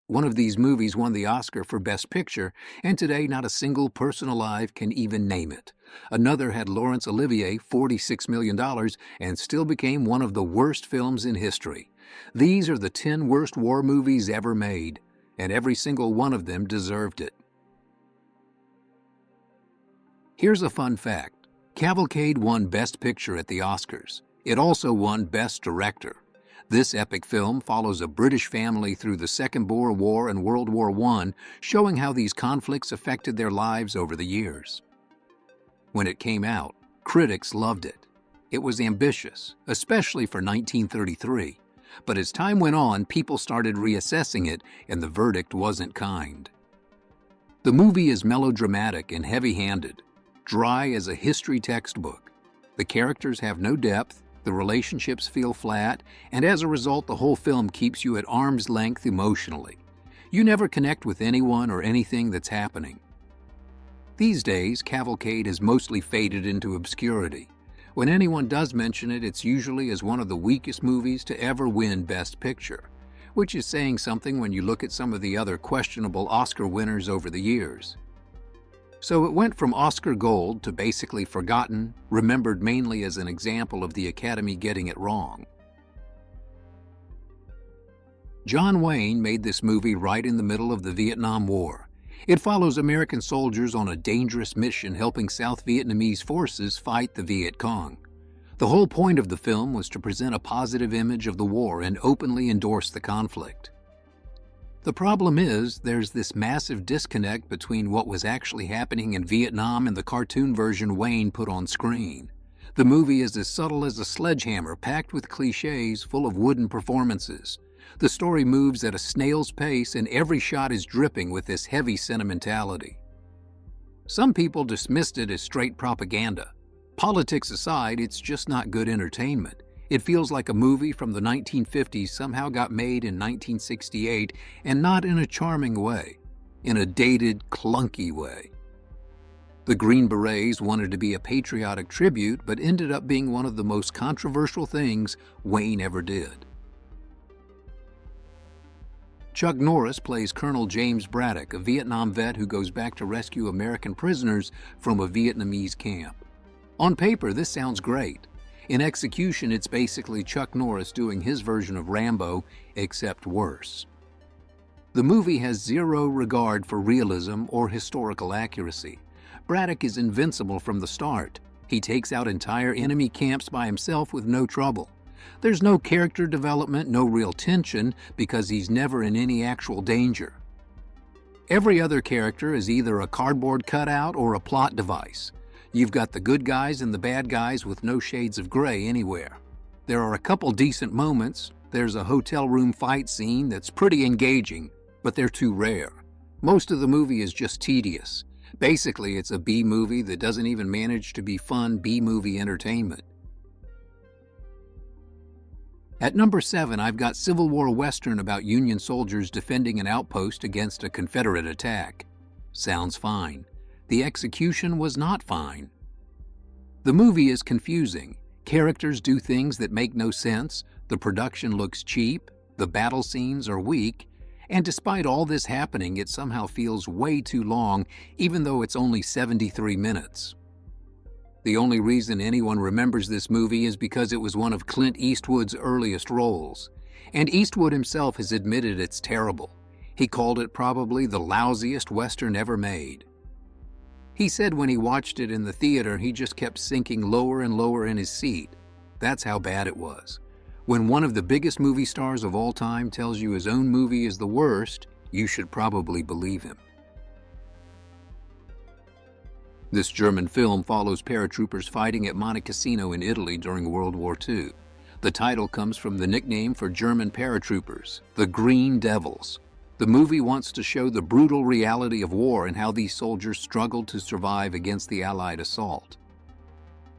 One of these movies won the Oscar for Best Picture, and today not a single person alive can even name it. Another had Laurence Olivier, $46 million, and still became one of the worst films in history. These are the 10 worst war movies ever made, and every single one of them deserved it. Here's a fun fact. Cavalcade won Best Picture at the Oscars. It also won Best Director. This epic film follows a British family through the Second Boer War and World War I, showing how these conflicts affected their lives over the years. When it came out, critics loved it. It was ambitious, especially for 1933. But as time went on, people started reassessing it, and the verdict wasn't kind. The movie is melodramatic and heavy-handed, dry as a history textbook. The characters have no depth, the relationships feel flat, and as a result, the whole film keeps you at arm's length emotionally. You never connect with anyone or anything that's happening. These days, Cavalcade has mostly faded into obscurity. When anyone does mention it, it's usually as one of the weakest movies to ever win Best Picture, which is saying something when you look at some of the other questionable Oscar winners over the years. So it went from Oscar gold to basically forgotten, remembered mainly as an example of the Academy getting it wrong. John Wayne made this movie right in the middle of the Vietnam War. It follows American soldiers on a dangerous mission helping South Vietnamese forces fight the Viet Cong. The whole point of the film was to present a positive image of the war and openly endorse the conflict. The problem is, there's this massive disconnect between what was actually happening in Vietnam and the cartoon version Wayne put on screen. The movie is as subtle as a sledgehammer, packed with cliches, full of wooden performances. The story moves at a snail's pace, and every shot is dripping with this heavy sentimentality. Some people dismissed it as straight propaganda. Politics aside, it's just not good entertainment. It feels like a movie from the 1950s somehow got made in 1968, and not in a charming way, in a dated, clunky way. The Green Berets wanted to be a patriotic tribute, but ended up being one of the most controversial things Wayne ever did. Chuck Norris plays Colonel James Braddock, a Vietnam vet who goes back to rescue American prisoners from a Vietnamese camp. On paper, this sounds great. In execution, it's basically Chuck Norris doing his version of Rambo, except worse. The movie has zero regard for realism or historical accuracy. Braddock is invincible from the start. He takes out entire enemy camps by himself with no trouble. There's no character development, no real tension, because he's never in any actual danger. Every other character is either a cardboard cutout or a plot device. You've got the good guys and the bad guys with no shades of gray anywhere. There are a couple decent moments. There's a hotel room fight scene that's pretty engaging, but they're too rare. Most of the movie is just tedious. Basically, it's a B-movie that doesn't even manage to be fun B-movie entertainment. At number 7, I've got Civil War Western about Union soldiers defending an outpost against a Confederate attack. Sounds fine. The execution was not fine. The movie is confusing. Characters do things that make no sense, the production looks cheap, the battle scenes are weak, and despite all this happening, it somehow feels way too long, even though it's only 73 minutes. The only reason anyone remembers this movie is because it was one of Clint Eastwood's earliest roles, and Eastwood himself has admitted it's terrible. He called it probably the lousiest Western ever made. He said when he watched it in the theater, he just kept sinking lower and lower in his seat. That's how bad it was. When one of the biggest movie stars of all time tells you his own movie is the worst, you should probably believe him. This German film follows paratroopers fighting at Monte Cassino in Italy during World War II. The title comes from the nickname for German paratroopers, the Green Devils. The movie wants to show the brutal reality of war and how these soldiers struggled to survive against the Allied assault.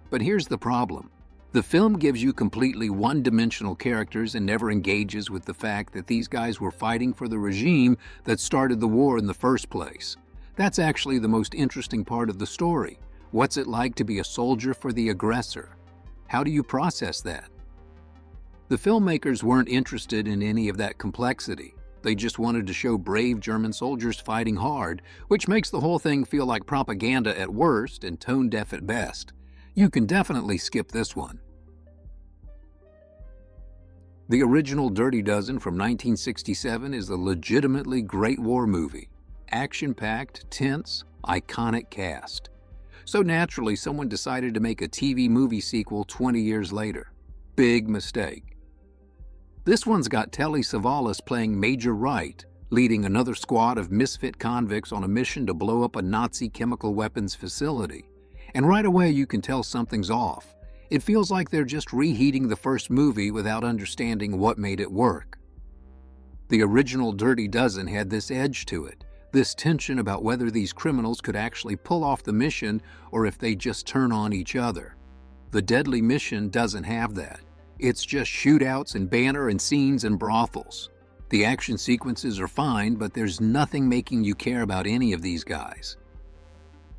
But here's the problem. The film gives you completely one-dimensional characters and never engages with the fact that these guys were fighting for the regime that started the war in the first place. That's actually the most interesting part of the story. What's it like to be a soldier for the aggressor? How do you process that? The filmmakers weren't interested in any of that complexity. They just wanted to show brave German soldiers fighting hard, which makes the whole thing feel like propaganda at worst and tone-deaf at best. You can definitely skip this one. The original Dirty Dozen from 1967 is a legitimately great war movie. Action-packed, tense, iconic cast. So naturally, someone decided to make a TV movie sequel 20 years later. Big mistake. This one's got Telly Savalas playing Major Wright, leading another squad of misfit convicts on a mission to blow up a Nazi chemical weapons facility. And right away you can tell something's off. It feels like they're just reheating the first movie without understanding what made it work. The original Dirty Dozen had this edge to it, this tension about whether these criminals could actually pull off the mission or if they just turn on each other. The Deadly Mission doesn't have that. It's just shootouts and banner and scenes and brothels. The action sequences are fine, but there's nothing making you care about any of these guys.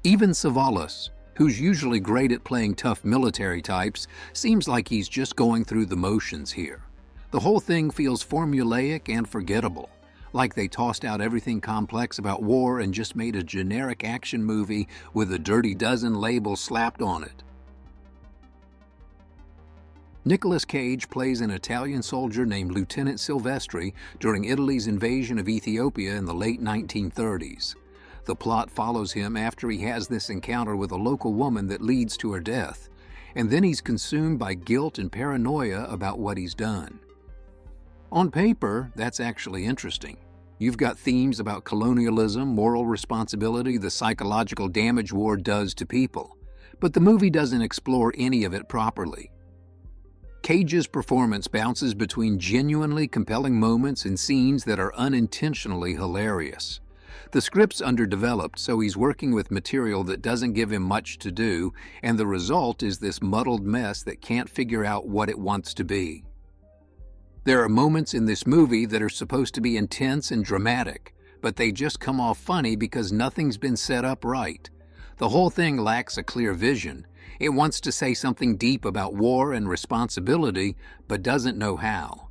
Even Savalas, who's usually great at playing tough military types, seems like he's just going through the motions here. The whole thing feels formulaic and forgettable, like they tossed out everything complex about war and just made a generic action movie with a Dirty Dozen label slapped on it. Nicolas Cage plays an Italian soldier named Lieutenant Silvestri during Italy's invasion of Ethiopia in the late 1930s. The plot follows him after he has this encounter with a local woman that leads to her death, and then he's consumed by guilt and paranoia about what he's done. On paper, that's actually interesting. You've got themes about colonialism, moral responsibility, the psychological damage war does to people, but the movie doesn't explore any of it properly. Cage's performance bounces between genuinely compelling moments and scenes that are unintentionally hilarious. The script's underdeveloped, so he's working with material that doesn't give him much to do, and the result is this muddled mess that can't figure out what it wants to be. There are moments in this movie that are supposed to be intense and dramatic, but they just come off funny because nothing's been set up right. The whole thing lacks a clear vision. It wants to say something deep about war and responsibility, but doesn't know how.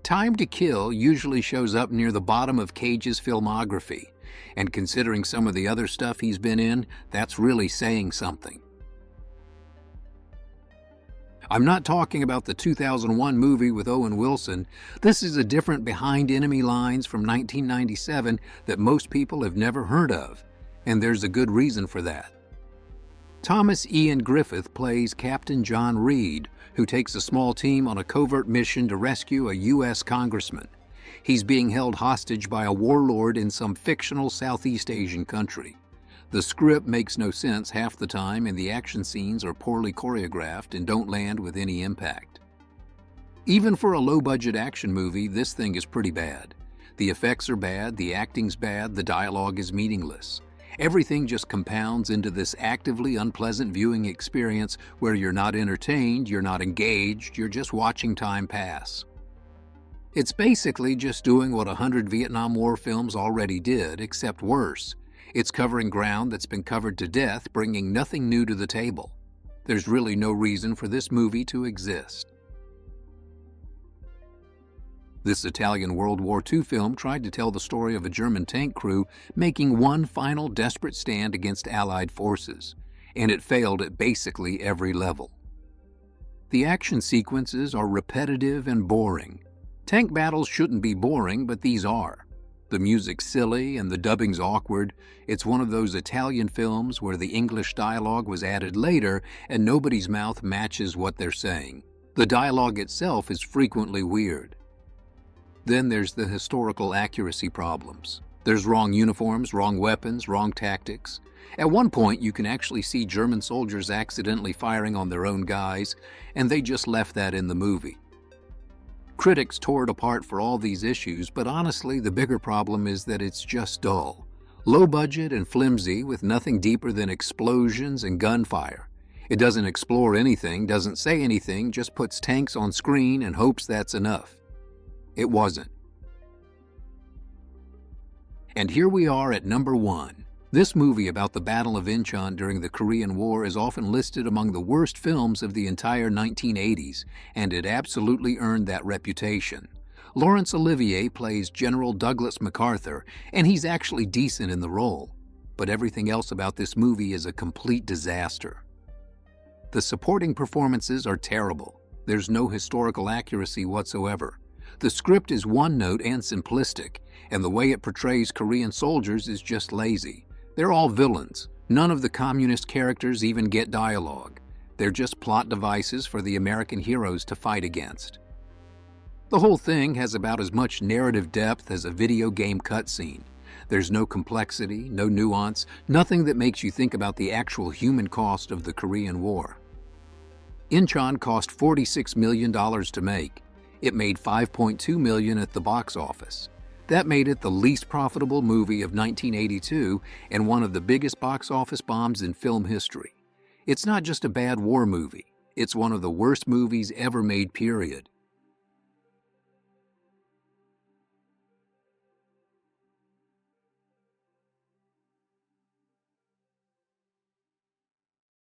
Time to Kill usually shows up near the bottom of Cage's filmography, and considering some of the other stuff he's been in, that's really saying something. I'm not talking about the 2001 movie with Owen Wilson. This is a different Behind Enemy Lines from 1997 that most people have never heard of, and there's a good reason for that. Thomas Ian Griffith plays Captain John Reed, who takes a small team on a covert mission to rescue a U.S. congressman. He's being held hostage by a warlord in some fictional Southeast Asian country. The script makes no sense half the time, and the action scenes are poorly choreographed and don't land with any impact. Even for a low-budget action movie, this thing is pretty bad. The effects are bad, the acting's bad, the dialogue is meaningless. Everything just compounds into this actively unpleasant viewing experience where you're not entertained, you're not engaged, you're just watching time pass. It's basically just doing what 100 Vietnam War films already did, except worse. It's covering ground that's been covered to death, bringing nothing new to the table. There's really no reason for this movie to exist. This Italian World War II film tried to tell the story of a German tank crew making one final desperate stand against Allied forces, and it failed at basically every level. The action sequences are repetitive and boring. Tank battles shouldn't be boring, but these are. The music's silly and the dubbing's awkward. It's one of those Italian films where the English dialogue was added later and nobody's mouth matches what they're saying. The dialogue itself is frequently weird. Then there's the historical accuracy problems. There's wrong uniforms, wrong weapons, wrong tactics. At one point, you can actually see German soldiers accidentally firing on their own guys, and they just left that in the movie. Critics tore it apart for all these issues, but honestly, the bigger problem is that it's just dull. Low budget and flimsy with nothing deeper than explosions and gunfire. It doesn't explore anything, doesn't say anything, just puts tanks on screen and hopes that's enough. It wasn't. And here we are at number 1. This movie about the Battle of Incheon during the Korean War is often listed among the worst films of the entire 1980s, and it absolutely earned that reputation. Laurence Olivier plays General Douglas MacArthur, and he's actually decent in the role. But everything else about this movie is a complete disaster. The supporting performances are terrible. There's no historical accuracy whatsoever. The script is one-note and simplistic, and the way it portrays Korean soldiers is just lazy. They're all villains. None of the communist characters even get dialogue. They're just plot devices for the American heroes to fight against. The whole thing has about as much narrative depth as a video game cutscene. There's no complexity, no nuance, nothing that makes you think about the actual human cost of the Korean War. Incheon cost $46 million to make. It made $5.2 million at the box office. That made it the least profitable movie of 1982 and one of the biggest box office bombs in film history. It's not just a bad war movie, it's one of the worst movies ever made, period.